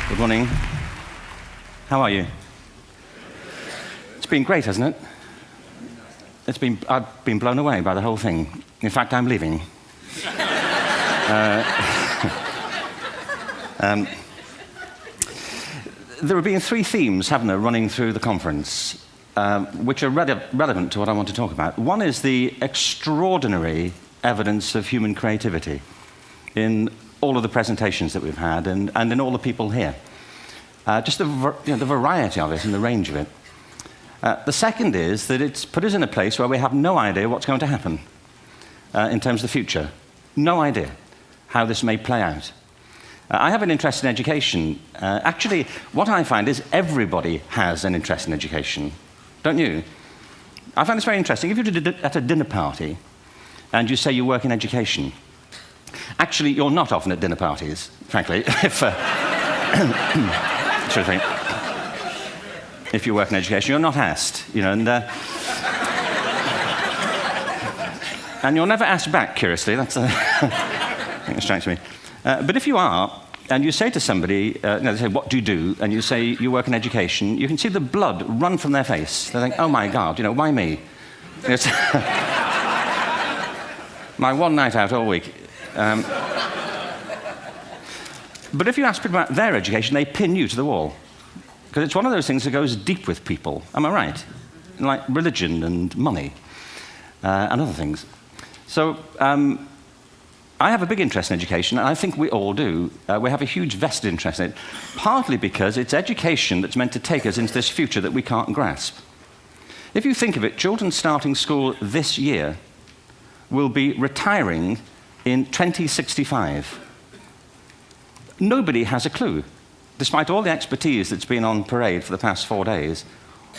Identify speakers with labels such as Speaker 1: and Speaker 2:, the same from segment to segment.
Speaker 1: Good morning. How are you? It's been great, hasn't it? I've been blown away by the whole thing. In fact, I'm leaving. There have been three themes, haven't there, running through the conference, which are relevant to what I want to talk about. One is the extraordinary evidence of human creativity in all of the presentations that we've had and in all the people here. Just the variety of it and the range of it. The second is that it's put us in a place where we have no idea what's going to happen in terms of the future. No idea how this may play out. I have an interest in education. Actually, what I find is everybody has an interest in education. Don't you? I find this very interesting. If you're at a dinner party and you say you work in education, actually, you're not often at dinner parties, frankly, if you work in education, you're not asked, and you're never asked back, curiously. That's I think it strikes me. But if you are, and you say to somebody, they say, what do you do? And you say you work in education, you can see the blood run from their face. They think, oh my God, why me? It's my one night out all week. But if you ask people about their education, they pin you to the wall. Because it's one of those things that goes deep with people. Am I right? Like religion and money and other things. So I have a big interest in education, and I think we all do. We have a huge vested interest in it, partly because it's education that's meant to take us into this future that we can't grasp. If you think of it, children starting school this year will be retiring in 2065. Nobody has a clue, despite all the expertise that's been on parade for the past 4 days,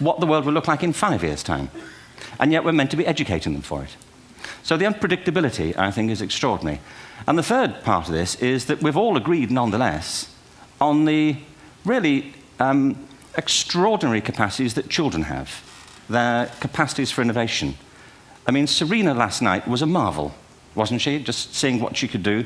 Speaker 1: what the world will look like in 5 years' time. And yet we're meant to be educating them for it. So the unpredictability, I think, is extraordinary. And the third part of this is that we've all agreed, nonetheless, on the really extraordinary capacities that children have, their capacities for innovation. I mean, Serena last night was a marvel, wasn't she? Just seeing what she could do.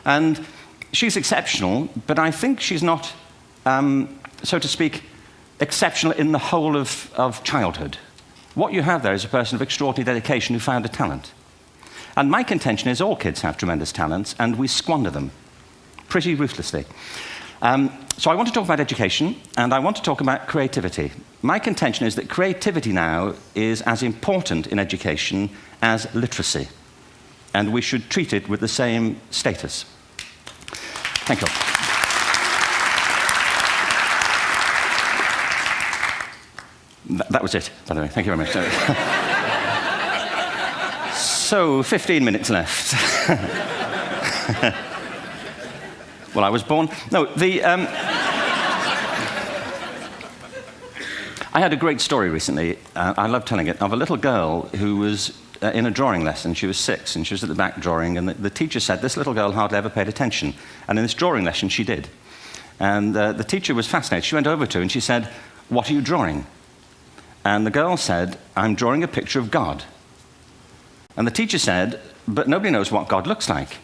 Speaker 1: And she's exceptional, but I think she's not, so to speak, exceptional in the whole of childhood. What you have there is a person of extraordinary dedication who found a talent. And my contention is all kids have tremendous talents, and we squander them pretty ruthlessly. So I want to talk about education, and I want to talk about creativity. My contention is that creativity now is as important in education as literacy, and we should treat it with the same status. Thank you. That was it, by the way. Thank you very much. So, 15 minutes left. Well, I was born... No, I had a great story recently, I love telling it, of a little girl who was in a drawing lesson. She was 6, and she was at the back drawing, and the teacher said, this little girl hardly ever paid attention. And in this drawing lesson, she did. And the teacher was fascinated. She went over to her, and she said, what are you drawing? And the girl said, I'm drawing a picture of God. And the teacher said, but nobody knows what God looks like.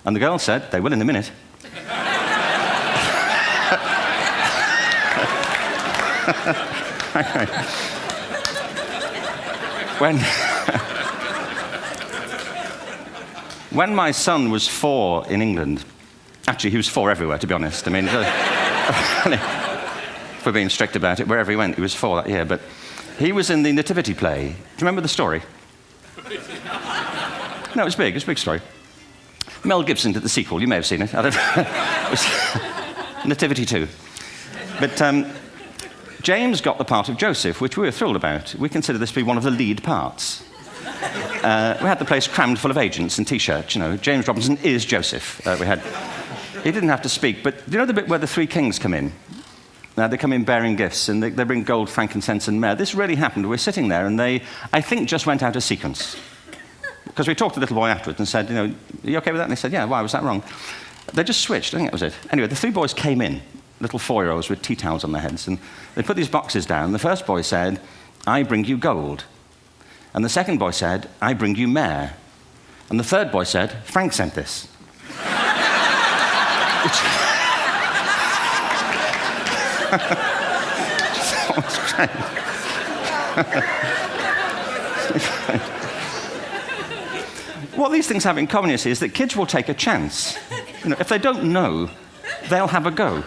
Speaker 1: And the girl said, they will in a minute. When my son was 4 in England, actually he was 4 everywhere, to be honest. I mean, if we're being strict about it, wherever he went, he was 4 that year. But he was in the Nativity play. Do you remember the story? No, it was big. It was a big story. Mel Gibson did the sequel. You may have seen it. I don't know. It was Nativity 2. But James got the part of Joseph, which we were thrilled about. We consider this to be one of the lead parts. We had the place crammed full of agents and T-shirts. James Robinson is Joseph. He didn't have to speak, but do you know the bit where the 3 kings come in? They come in bearing gifts, and they bring gold, frankincense, and myrrh. This really happened. We're sitting there, and they, I think, just went out of sequence. Because we talked to the little boy afterwards and said, are you okay with that? And he said, yeah, why was that wrong? They just switched. I think that was it. Anyway, the 3 boys came in, little 4-year-olds with tea towels on their heads, and they put these boxes down. The first boy said, I bring you gold. And the second boy said, I bring you myrrh. And the third boy said, Frank sent this. That was great. What these things have in common, you see, is that kids will take a chance. If they don't know, they'll have a go.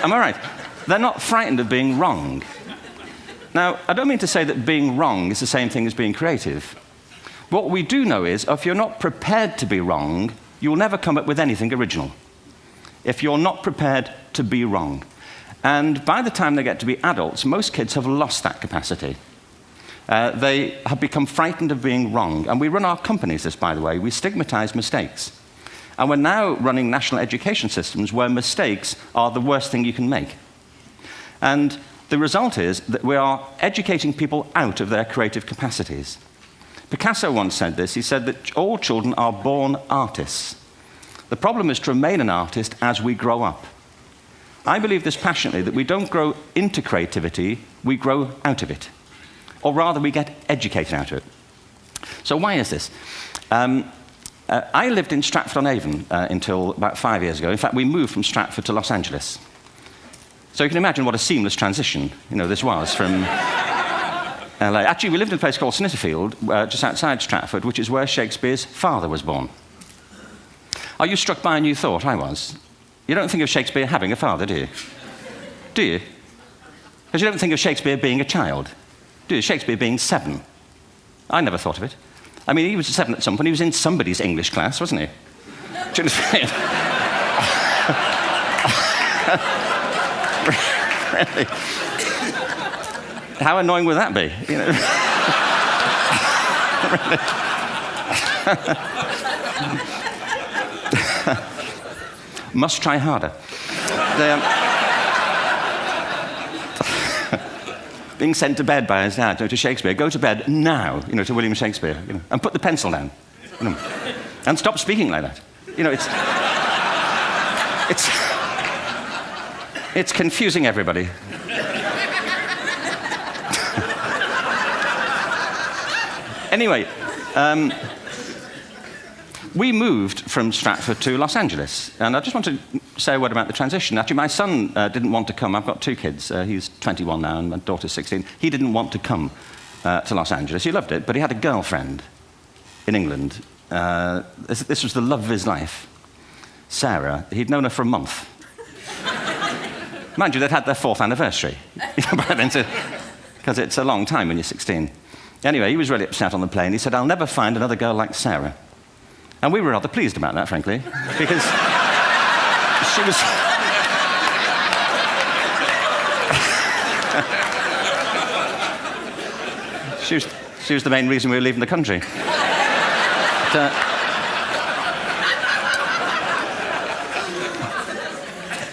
Speaker 1: Am I right? They're not frightened of being wrong. Now, I don't mean to say that being wrong is the same thing as being creative. What we do know is, if you're not prepared to be wrong, you'll never come up with anything original. If you're not prepared to be wrong. And by the time they get to be adults, most kids have lost that capacity. They have become frightened of being wrong. And we run our companies this, by the way. We stigmatize mistakes. And we're now running national education systems where mistakes are the worst thing you can make. And the result is that we are educating people out of their creative capacities. Picasso once said this. He said that all children are born artists. The problem is to remain an artist as we grow up. I believe this passionately, that we don't grow into creativity, we grow out of it. Or rather, we get educated out of it. So why is this? I lived in Stratford-on-Avon until about 5 years ago. In fact, we moved from Stratford to Los Angeles. So you can imagine what a seamless transition this was from LA. Actually, we lived in a place called Snitterfield, just outside Stratford, which is where Shakespeare's father was born. Are you struck by a new thought? I was. You don't think of Shakespeare having a father, do you? Do you? Because you don't think of Shakespeare being a child. Do you? Shakespeare being 7. I never thought of it. I mean, he was 7 at some point. He was in somebody's English class, wasn't he? Do you understand? Really? How annoying would that be? Must try harder. Being sent to bed by his dad to Shakespeare. Go to bed now, to William Shakespeare, and put the pencil down, and stop speaking like that. It's confusing everybody. Anyway, we moved from Stratford to Los Angeles, and I just want to say a word about the transition. Actually, my son didn't want to come. I've got 2 kids. He's 21 now, and my daughter's 16. He didn't want to come to Los Angeles. He loved it, but he had a girlfriend in England. This was the love of his life, Sarah. He'd known her for a month. Mind you, they'd had their 4th anniversary, because it's a long time when you're 16. Anyway, he was really upset on the plane. He said, I'll never find another girl like Sarah. And we were rather pleased about that, frankly, because she was the main reason we were leaving the country.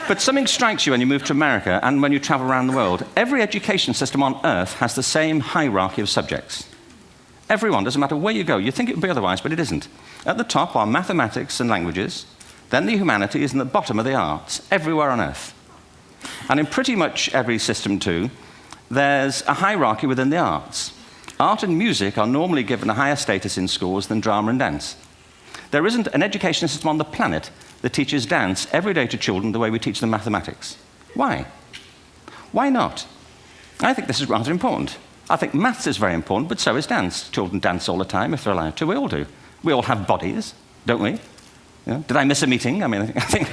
Speaker 1: But something strikes you when you move to America and when you travel around the world. Every education system on Earth has the same hierarchy of subjects. Everyone, doesn't matter where you go. You think it would be otherwise, but it isn't. At the top are mathematics and languages, then the humanities, and at the bottom are the arts, everywhere on Earth. And in pretty much every system, too, there's a hierarchy within the arts. Art and music are normally given a higher status in schools than drama and dance. There isn't an education system on the planet that teaches dance every day to children the way we teach them mathematics. Why? Why not? I think this is rather important. I think maths is very important, but so is dance. Children dance all the time if they're allowed to. We all do. We all have bodies, don't we? Did I miss a meeting? I think...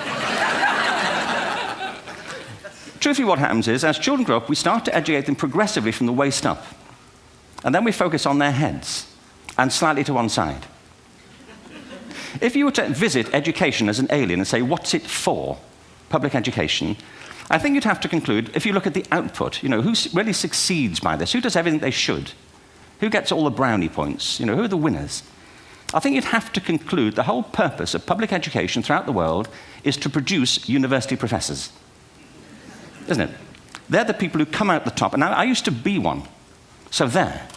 Speaker 1: Truthfully, what happens is, as children grow up, we start to educate them progressively from the waist up. And then we focus on their heads, and slightly to one side. If you were to visit education as an alien and say, what's it for, public education, I think you'd have to conclude, if you look at the output, who really succeeds by this? Who does everything they should? Who gets all the brownie points? Who are the winners? I think you'd have to conclude the whole purpose of public education throughout the world is to produce university professors. isn't it? They're the people who come out the top. And I used to be one. So there,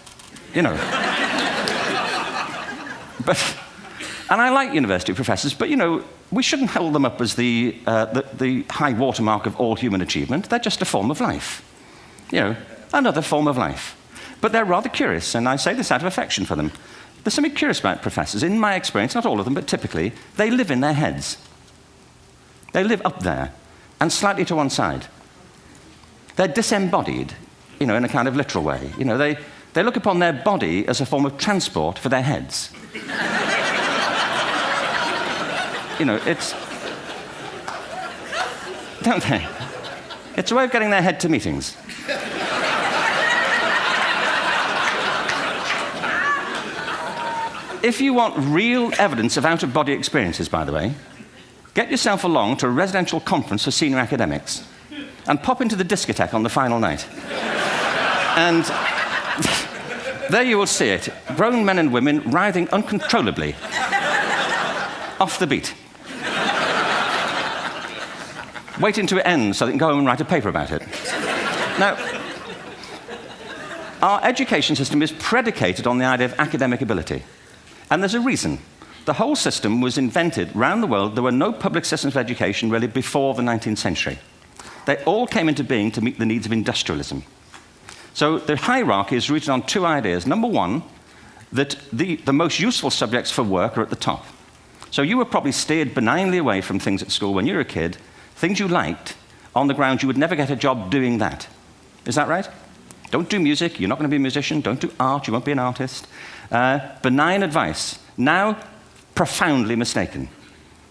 Speaker 1: you know. And I like university professors, but, you know, we shouldn't hold them up as the high watermark of all human achievement. They're just a form of life. You know, another form of life. But they're rather curious, and I say this out of affection for them. There's something curious about professors. In my experience, not all of them, but typically, they live in their heads. They live up there, and slightly to one side. They're disembodied, you know, in a kind of literal way. You know, they look upon their body as a form of transport for their heads. You know, it's... Don't they? It's a way of getting their head to meetings. If you want real evidence of out-of-body experiences, by the way, get yourself along to a residential conference for senior academics and pop into the discotheque on the final night. And there you will see it. Grown men and women writhing uncontrollably off the beat. Waiting to it ends so they can go home and write a paper about it. Now, our education system is predicated on the idea of academic ability. And there's a reason. The whole system was invented around the world. There were no public systems of education really before the 19th century. They all came into being to meet the needs of industrialism. So the hierarchy is rooted on two ideas. Number one, that the most useful subjects for work are at the top. So you were probably steered benignly away from things at school when you were a kid, things you liked, on the ground you would never get a job doing that. Is that right? Don't do music, you're not going to be a musician. Don't do art, you won't be an artist. Benign advice, now profoundly mistaken.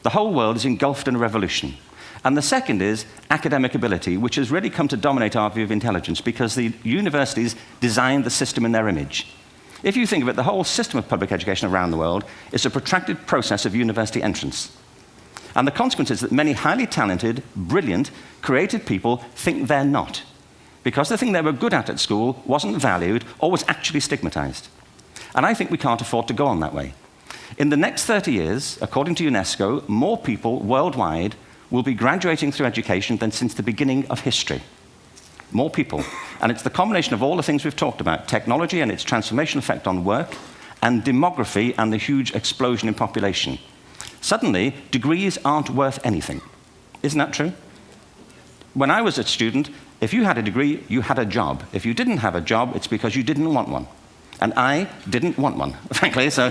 Speaker 1: The whole world is engulfed in a revolution. And the second is academic ability, which has really come to dominate our view of intelligence because the universities designed the system in their image. If you think of it, the whole system of public education around the world is a protracted process of university entrance. And the consequence is that many highly talented, brilliant, creative people think they're not, because the thing they were good at school wasn't valued or was actually stigmatized. And I think we can't afford to go on that way. In the next 30 years, according to UNESCO, more people worldwide will be graduating through education than since the beginning of history. More people. And it's the combination of all the things we've talked about, technology and its transformational effect on work, and demography and the huge explosion in population. Suddenly, degrees aren't worth anything. Isn't that true? When I was a student, if you had a degree, you had a job. If you didn't have a job, it's because you didn't want one. And I didn't want one, frankly. So,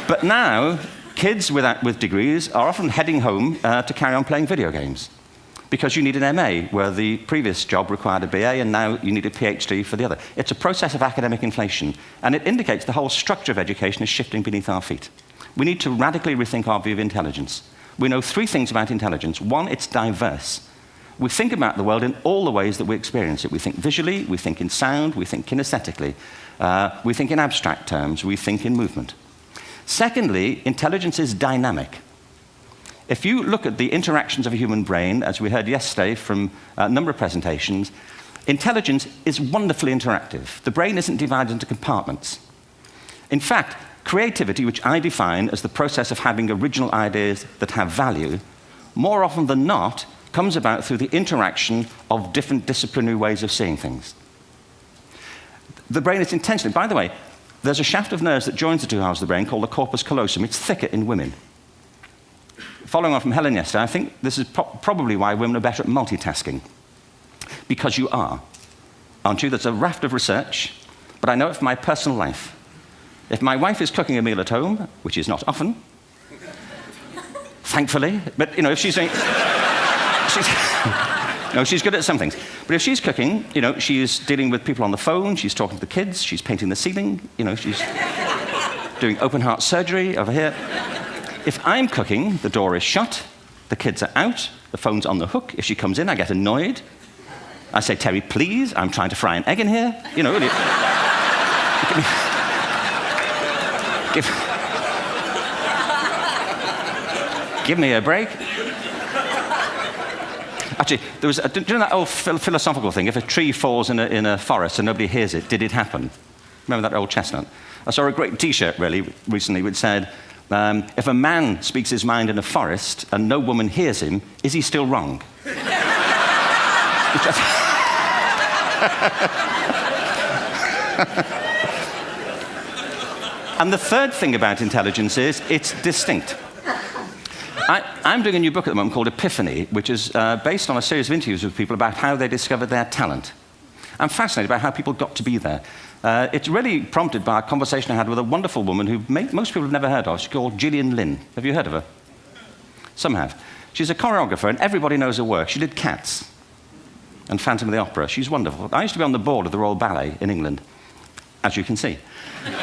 Speaker 1: but now, kids with degrees are often heading home to carry on playing video games because you need an MA, where the previous job required a BA, and now you need a PhD for the other. It's a process of academic inflation, and it indicates the whole structure of education is shifting beneath our feet. We need to radically rethink our view of intelligence. We know three things about intelligence. One, it's diverse. We think about the world in all the ways that we experience it. We think visually, we think in sound, we think kinesthetically, we think in abstract terms, we think in movement. Secondly, intelligence is dynamic. If you look at the interactions of a human brain, as we heard yesterday from a number of presentations, intelligence is wonderfully interactive. The brain isn't divided into compartments. In fact, creativity, which I define as the process of having original ideas that have value, more often than not, comes about through the interaction of different disciplinary ways of seeing things. The brain is intentionally, by the way, there's a shaft of nerves that joins the two halves of the brain called the corpus callosum. It's thicker in women. Following on from Helen yesterday, I think this is probably why women are better at multitasking. Because you are, aren't you? There's a raft of research, but I know it from my personal life. If my wife is cooking a meal at home, which is not often, thankfully, but, you know, if she's doing... No, she's good at some things. But if she's cooking, you know, she's dealing with people on the phone, she's talking to the kids, she's painting the ceiling, you know, she's doing open heart surgery over here. If I'm cooking, the door is shut, the kids are out, the phone's on the hook. If she comes in, I get annoyed. I say, Terry, please, I'm trying to fry an egg in here. You know, give me a break. Actually, there was, do you know that old philosophical thing? If a tree falls in a forest and nobody hears it, did it happen? Remember that old chestnut? I saw a great T-shirt, really, recently, which said, if a man speaks his mind in a forest and no woman hears him, is he still wrong? And the third thing about intelligence is it's distinct. I'm doing a new book at the moment called Epiphany, which is based on a series of interviews with people about how they discovered their talent. I'm fascinated by how people got to be there. It's really prompted by a conversation I had with a wonderful woman who most people have never heard of. She's called Gillian Lynn. Have you heard of her? Some have. She's a choreographer, and everybody knows her work. She did Cats and Phantom of the Opera. She's wonderful. I used to be on the board of the Royal Ballet in England, as you can see.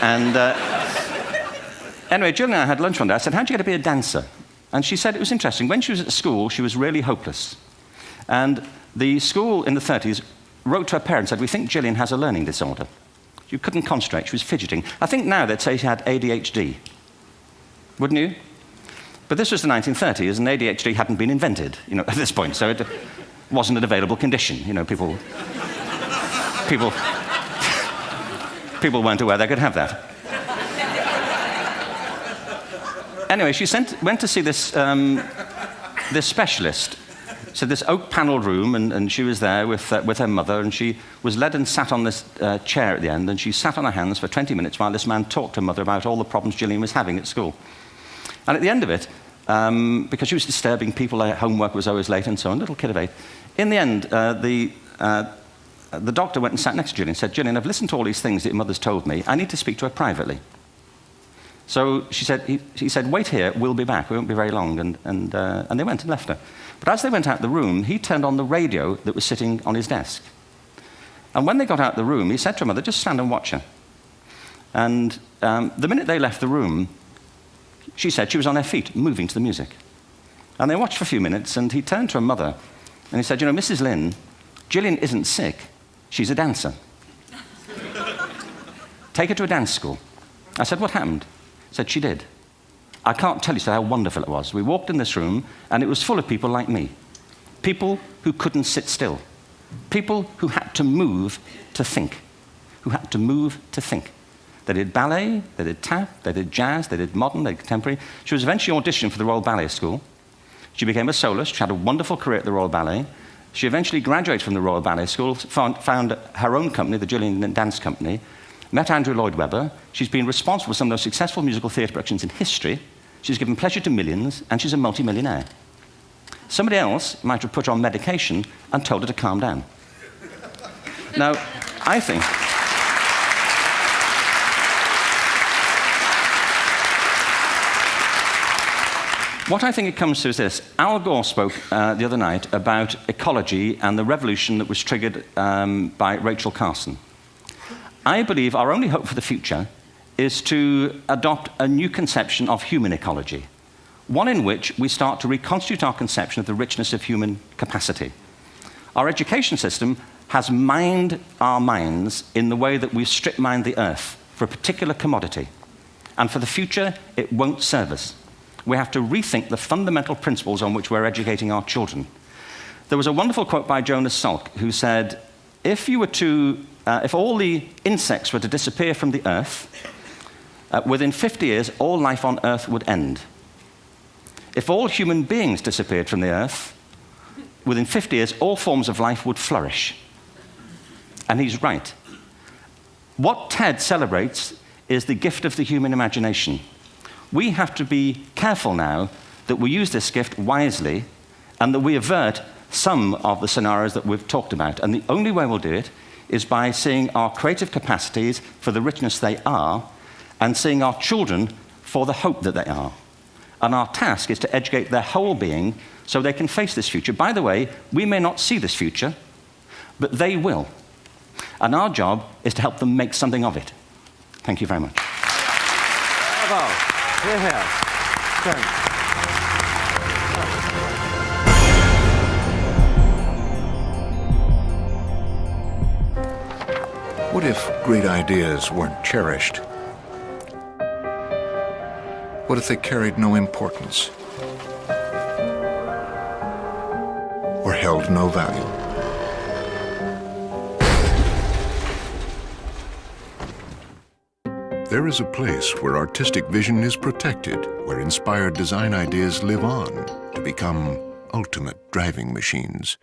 Speaker 1: And anyway, Gillian and I had lunch one day. I said, how'd you get to be a dancer? And she said it was interesting. When she was at school, she was really hopeless. And the school in the 30s wrote to her parents and said, we think Gillian has a learning disorder. She couldn't concentrate. She was fidgeting. I think now they'd say she had ADHD. Wouldn't you? But this was the 1930s, and ADHD hadn't been invented, at this point. So it wasn't an available condition. People weren't aware they could have that. Anyway, she went to see this specialist. So this oak-panelled room, and she was there with her mother, and she was led and sat on this chair at the end, and she sat on her hands for 20 minutes while this man talked to her mother about all the problems Gillian was having at school. And at the end of it, because she was disturbing people, her homework was always late and so on, little kid of 8, in the end, the doctor went and sat next to Gillian and said, Gillian, I've listened to all these things that your mother's told me. I need to speak to her privately. So he said, wait here, we'll be back. We won't be very long. And they went and left her. But as they went out the room, he turned on the radio that was sitting on his desk. And when they got out the room, he said to her mother, just stand and watch her. And the minute they left the room, she said she was on her feet, moving to the music. And they watched for a few minutes, and he turned to her mother, and he said, Mrs. Lynn, Gillian isn't sick. She's a dancer. Take her to a dance school. I said, what happened? He said, she did. I can't tell you how wonderful it was. We walked in this room, and it was full of people like me. People who couldn't sit still. People who had to move to think. Who had to move to think. They did ballet, they did tap, they did jazz, they did modern, they did contemporary. She was eventually auditioned for the Royal Ballet School. She became a soloist. She had a wonderful career at the Royal Ballet. She eventually graduated from the Royal Ballet School, found her own company, the Gillian Dance Company, met Andrew Lloyd Webber. She's been responsible for some of the most successful musical theatre productions in history. She's given pleasure to millions, and she's a multi-millionaire. Somebody else might have put her on medication and told her to calm down. Now, I think... What I think it comes to is this. Al Gore spoke the other night about ecology and the revolution that was triggered by Rachel Carson. I believe our only hope for the future is to adopt a new conception of human ecology, one in which we start to reconstitute our conception of the richness of human capacity. Our education system has mined our minds in the way that we strip mine the earth for a particular commodity, and for the future, it won't serve us. We have to rethink the fundamental principles on which we're educating our children. There was a wonderful quote by Jonas Salk, who said, if all the insects were to disappear from the earth, within 50 years, all life on earth would end. If all human beings disappeared from the earth, within 50 years, all forms of life would flourish. And he's right. What TED celebrates is the gift of the human imagination. We have to be careful now that we use this gift wisely and that we avert some of the scenarios that we've talked about. And the only way we'll do it is by seeing our creative capacities for the richness they are and seeing our children for the hope that they are. And our task is to educate their whole being so they can face this future. By the way, we may not see this future, but they will. And our job is to help them make something of it. Thank you very much.
Speaker 2: Bravo. Here, here. Thanks.
Speaker 3: What if great ideas weren't cherished? What if they carried no importance? Or held no value? There is a place where artistic vision is protected, where inspired design ideas live on to become ultimate driving machines.